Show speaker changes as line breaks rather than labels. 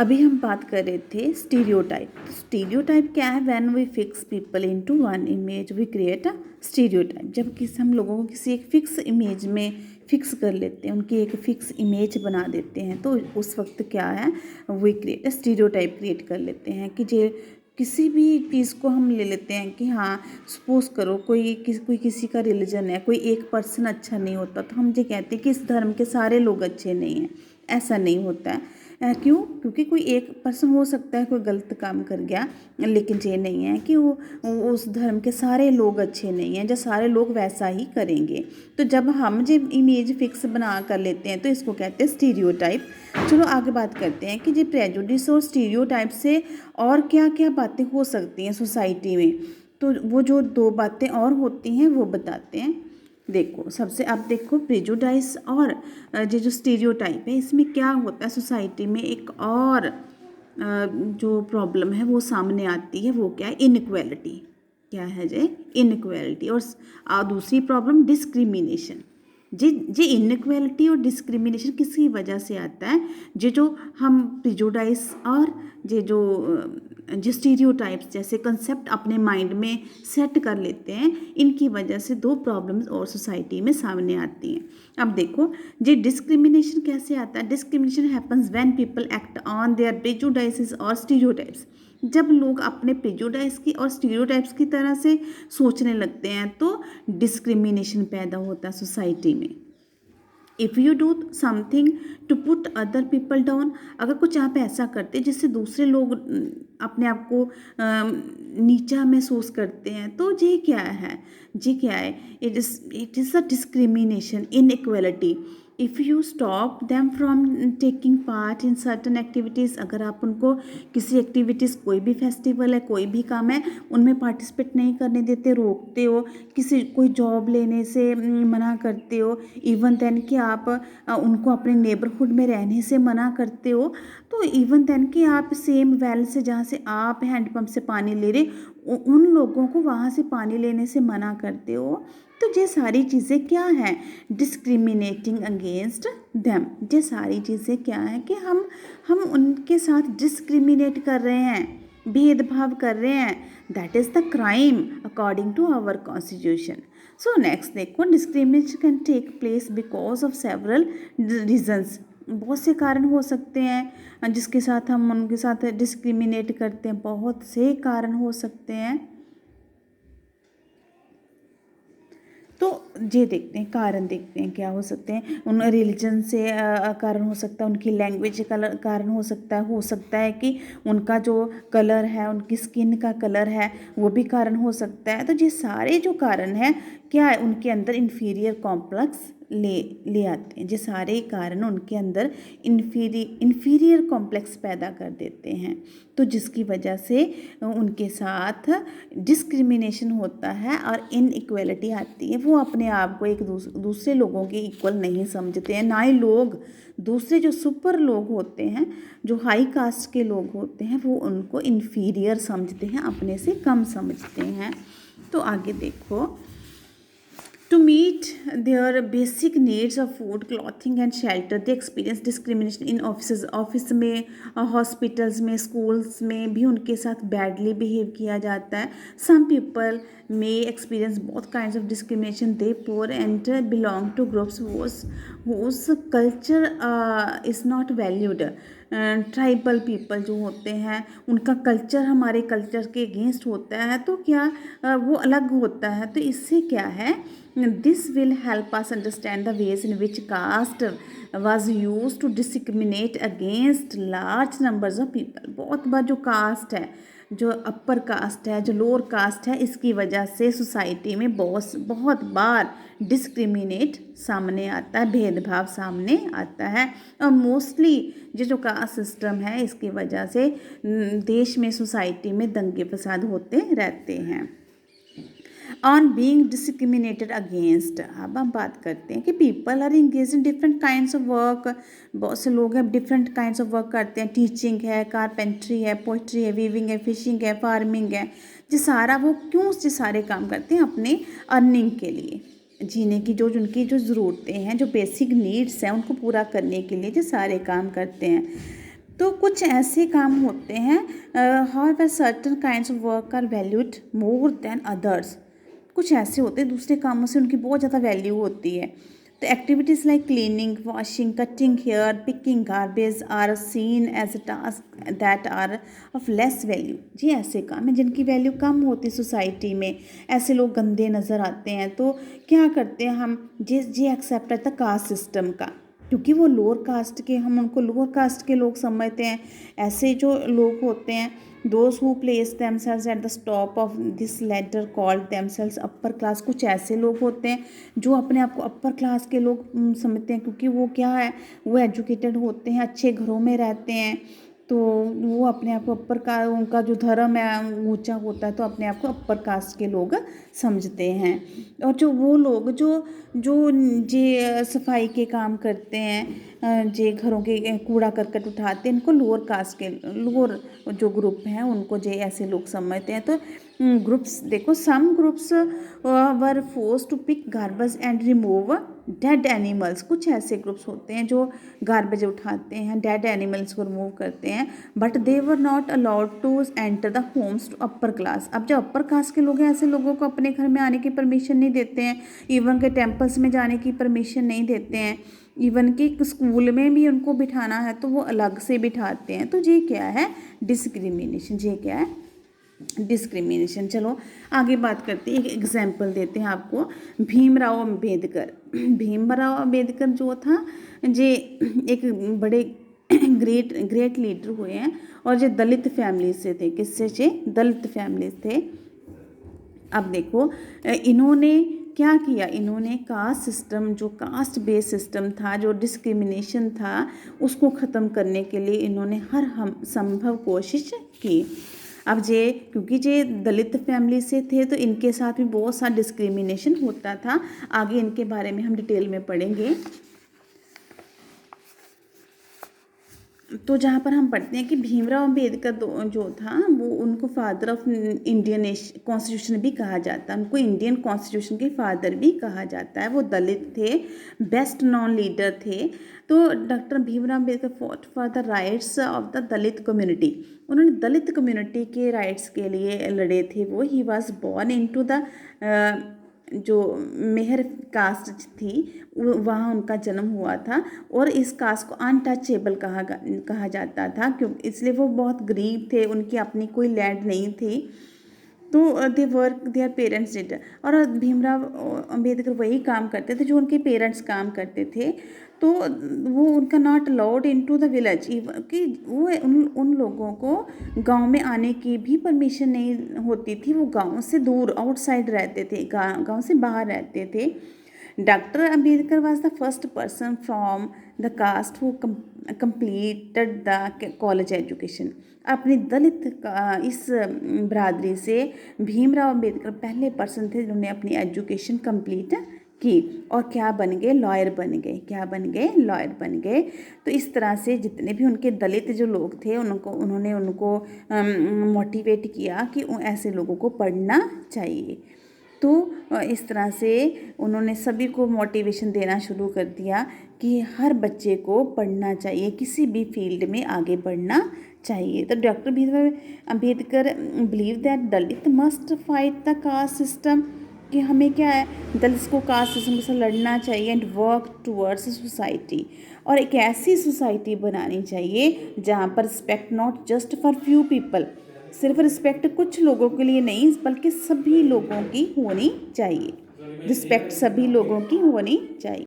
अभी हम बात कर रहे थे स्टीरियोटाइप। तो स्टीरियोटाइप क्या है? When we fix people into one image we create a stereotype. जब किसी हम लोगों को किसी एक फिक्स इमेज में फिक्स कर लेते हैं, उनकी एक फिक्स इमेज बना देते हैं, तो उस वक्त क्या है, we create a stereotype create कर लेते हैं कि जे किसी भी चीज़ को हम ले लेते हैं कि हाँ, सपोज करो कोई किसी का रिलीजन है, कोई एक पर्सन अच्छा नहीं होता, तो हम ये कहते हैं कि इस धर्म के सारे लोग अच्छे नहीं हैं। ऐसा नहीं होता है। क्यों? क्योंकि कोई एक पर्सन हो सकता है कोई गलत काम कर गया, लेकिन ये नहीं है कि वो उस धर्म के सारे लोग अच्छे नहीं हैं, जो सारे लोग वैसा ही करेंगे। तो जब हम जो इमेज फिक्स बना कर लेते हैं तो इसको कहते हैं स्टीरियोटाइप। चलो आगे बात करते हैं कि ये प्रेजुडिस और स्टीरियोटाइप से और क्या क्या बातें हो सकती हैं सोसाइटी में। तो वो जो दो बातें और होती हैं वो बताते हैं। देखो, सबसे आप देखो प्रेजुडाइस और ये जो स्टीरियोटाइप है, इसमें क्या होता है सोसाइटी में एक और जो प्रॉब्लम है वो सामने आती है। वो क्या है? इनइक्वालिटी। क्या है जे? इनइक्वालिटी। और दूसरी प्रॉब्लम डिस्क्रिमिनेशन। जी इनइक्वालिटी और डिस्क्रिमिनेशन किसकी वजह से आता है? जो हम प्रिजुडाइस और जो स्टीरियोटाइप्स जैसे कंसेप्ट अपने माइंड में सेट कर लेते हैं, इनकी वजह से दो प्रॉब्लम्स और सोसाइटी में सामने आती हैं। अब देखो, ये डिस्क्रिमिनेशन कैसे आता है? Discrimination happens when people act on their prejudices और स्टीरियोटाइप्स। जब लोग अपने प्रेजुडाइस की और स्टीरियोटाइप्स की तरह से सोचने लगते हैं तो डिस्क्रिमिनेशन पैदा होता है सोसाइटी में। If you do something to put other people down, अगर कुछ आप ऐसा करते जिससे दूसरे लोग अपने आप को नीचा महसूस करते हैं, तो ये क्या है? It is a discrimination, inequality. If you stop them from taking part in certain activities, अगर आप उनको किसी एक्टिविटीज़, कोई भी फेस्टिवल है, कोई भी काम है, उनमें पार्टिसिपेट नहीं करने देते, रोकते हो, कोई जॉब लेने से मना करते हो, इवन देन कि आप उनको अपने नेबरहुड में रहने से मना करते हो, तो इवन देन कि आप सेम वेल से, जहाँ से आप हैंडपम्प से पानी ले रहे, उन लोगों को वहाँ से पानी लेने से मना करते हो, तो ये सारी चीज़ें क्या हैं? Discriminating against them. ये सारी चीज़ें क्या हैं कि हम उनके साथ डिस्क्रिमिनेट कर रहे हैं, भेदभाव कर रहे हैं। That is the crime according to our constitution. So next देखो, discrimination can take place because of several reasons. बहुत से कारण हो सकते हैं जिसके साथ हम उनके साथ डिस्क्रिमिनेट करते हैं, बहुत से कारण हो सकते हैं। तो ये देखते हैं, कारण देखते हैं क्या हो सकते हैं। उन रिलीजन से कारण हो सकता है, उनकी लैंग्वेज कारण हो सकता है कि उनका जो कलर है, उनकी स्किन का कलर है, वो भी कारण हो सकता है। तो ये सारे जो कारण हैं क्या है, उनके अंदर इन्फीरियर कॉम्प्लेक्स ले आते हैं। ये सारे कारण उनके अंदर इन्फीरियर कॉम्प्लेक्स पैदा कर देते हैं, तो जिसकी वजह से उनके साथ डिस्क्रिमिनेशन होता है और इनइक्वालिटी आती है। वो अपने आप को एक दूसरे लोगों के इक्वल नहीं समझते हैं, ना ही लोग दूसरे जो सुपर लोग होते हैं, जो हाई कास्ट के लोग होते हैं, वो उनको इन्फीरियर समझते हैं, अपने से कम समझते हैं। तो आगे देखो, to meet their basic needs of food, clothing and shelter, they experience discrimination in offices. Office में, हॉस्पिटल्स में, स्कूल्स में भी उनके साथ बैडली बिहेव किया जाता है। Some people may experience both kinds of discrimination. They poor and belong to groups whose culture is not valued. Tribal people जो होते हैं, उनका कल्चर हमारे कल्चर के अगेंस्ट होता है, तो क्या वो अलग होता है। तो इससे क्या है, this will help us understand the ways in which caste was used to discriminate against large numbers of people. बहुत बार जो कास्ट है, जो अपर कास्ट है, जो लोअर कास्ट है, इसकी वजह से सोसाइटी में बहुत बार डिस्क्रिमिनेट सामने आता है, भेदभाव सामने आता है। और मोस्टली जो कास्ट सिस्टम है, इसकी वजह से देश में, सोसाइटी में दंगे फसाद होते रहते हैं। ऑन बीइंग डिस्क्रिमिनेटेड अगेंस्ट, अब हम बात करते हैं कि people are engage in different kinds of work. बहुत से लोग हैं डिफरेंट काइंड्स ऑफ वर्क करते हैं, टीचिंग है, कारपेंट्री है, पोइट्री है, वीविंग है, फिशिंग है, फार्मिंग है। ये सारा वो क्यों ये सारे काम करते हैं? अपने अर्निंग के लिए, जीने की जो उनकी जो ज़रूरतें हैं, जो बेसिक नीड्स हैं, उनको पूरा करने के लिए ये सारे काम करते हैं। तो कुछ ऐसे काम होते हैं, however certain kinds of work are valued more than others. कुछ ऐसे होते हैं दूसरे कामों से उनकी बहुत ज़्यादा वैल्यू होती है। तो activities like cleaning, washing, cutting hair, picking garbage are seen as a task that are of less value. जी ऐसे काम हैं जिनकी वैल्यू कम होती सोसाइटी में, ऐसे लोग गंदे नज़र आते हैं। तो क्या करते हैं हम, जी एक्सेप्ट है द कास्ट सिस्टम का, क्योंकि वो लोअर कास्ट के, हम उनको लोअर कास्ट के लोग समझते हैं। ऐसे जो लोग होते हैं, those who plays themselves at the top of this ladder called themselves upper class. कुछ ऐसे लोग होते हैं जो अपने आप को अपर क्लास के लोग समझते हैं, क्योंकि वो क्या है, वो एजुकेटेड होते हैं, अच्छे घरों में रहते हैं, तो वो अपने आप को अपर का, उनका जो धर्म है ऊंचा होता है, तो अपने आप को अपर कास्ट के लोग समझते हैं। और जो वो लोग जो जो जे सफाई के काम करते हैं, जे घरों के कूड़ा करकट उठाते हैं, इनको लोअर कास्ट के, लोअर जो ग्रुप हैं उनको जे ऐसे लोग समझते हैं। तो ग्रुप्स देखो, some groups were force to pick garbage and remove dead animals. कुछ ऐसे ग्रुप्स होते हैं जो गार्बेज उठाते हैं, डेड एनिमल्स को रिमूव करते हैं, but they were not allowed to enter the homes to upper class. अब जो अपर कास्ट के लोग हैं, ऐसे लोगों को अपने घर में आने की परमिशन नहीं देते हैं, इवन के टेम्पल्स में जाने की परमिशन नहीं देते हैं, इवन कि स्कूल में भी उनको बिठाना है तो वो अलग से बिठाते हैं। तो ये क्या है, डिस्क्रिमिनेशन। ये क्या है, डिस्क्रिमिनेशन। चलो आगे बात करते हैं, एक एग्जाम्पल देते हैं आपको। भीमराव अम्बेडकर। भीमराव अम्बेडकर जो था, ये एक बड़े ग्रेट लीडर हुए हैं, और ये दलित फैमिली से थे। किससे से, दलित फैमिली थे। अब देखो, इन्होंने क्या किया, इन्होंने कास्ट सिस्टम, जो कास्ट बेस्ड सिस्टम था, जो डिस्क्रिमिनेशन था, उसको ख़त्म करने के लिए इन्होंने हर हम संभव कोशिश की। अब ये क्योंकि ये दलित फैमिली से थे, तो इनके साथ भी बहुत सा डिस्क्रिमिनेशन होता था। आगे इनके बारे में हम डिटेल में पढ़ेंगे। तो जहाँ पर हम पढ़ते हैं कि भीमराव अम्बेडकर जो था, वो उनको फादर ऑफ इंडियन कॉन्स्टिट्यूशन भी कहा जाता है, उनको इंडियन कॉन्स्टिट्यूशन के फादर भी कहा जाता है। वो दलित थे, बेस्ट नॉन लीडर थे। तो doctor Bhimrao Ambedkar fought for the rights of the Dalit community. उन्होंने दलित कम्युनिटी के राइट्स के लिए लड़े थे। वो he was born into the, जो मेहर कास्ट थी, वहाँ उनका जन्म हुआ था, और इस कास्ट को अनटचेबल कहा जाता था, क्योंकि इसलिए वो बहुत गरीब थे, उनकी अपनी कोई लैंड नहीं थी। तो they work their parents did. और भीमराव अम्बेडकर वही काम करते थे जो उनके पेरेंट्स काम करते थे। तो वो उनका not allowed into the village, कि वो उन लोगों को गांव में आने की भी परमिशन नहीं होती थी। वो गांव से दूर आउटसाइड रहते थे, गांव से बाहर रहते थे। Doctor Ambedkar was the first person from the caste who completed the college education. अपनी दलित इस बरादरी से भीमराव अम्बेडकर पहले पर्सन थे जिन्होंने अपनी एजुकेशन कंप्लीट की, और क्या बन गए, लॉयर बन गए। क्या बन गए, लॉयर बन गए। तो इस तरह से जितने भी उनके दलित जो लोग थे, उन्होंने उनको मोटिवेट किया कि ऐसे लोगों को पढ़ना चाहिए। तो इस तरह से उन्होंने सभी को मोटिवेशन देना शुरू कर दिया कि हर बच्चे को पढ़ना चाहिए, किसी भी फील्ड में आगे बढ़ना चाहिए। तो doctor Bhimrao Ambedkar believe that Dalit must fight the caste system, कि हमें क्या है, दलित को कास्ट सिस्टम से लड़ना चाहिए, एंड वर्क टूवर्ड्स सोसाइटी, और एक ऐसी सोसाइटी बनानी चाहिए जहाँ पर respect not just for few people, सिर्फ रिस्पेक्ट कुछ लोगों के लिए नहीं, बल्कि सभी लोगों की होनी चाहिए। रिस्पेक्ट सभी लोगों की होनी चाहिए।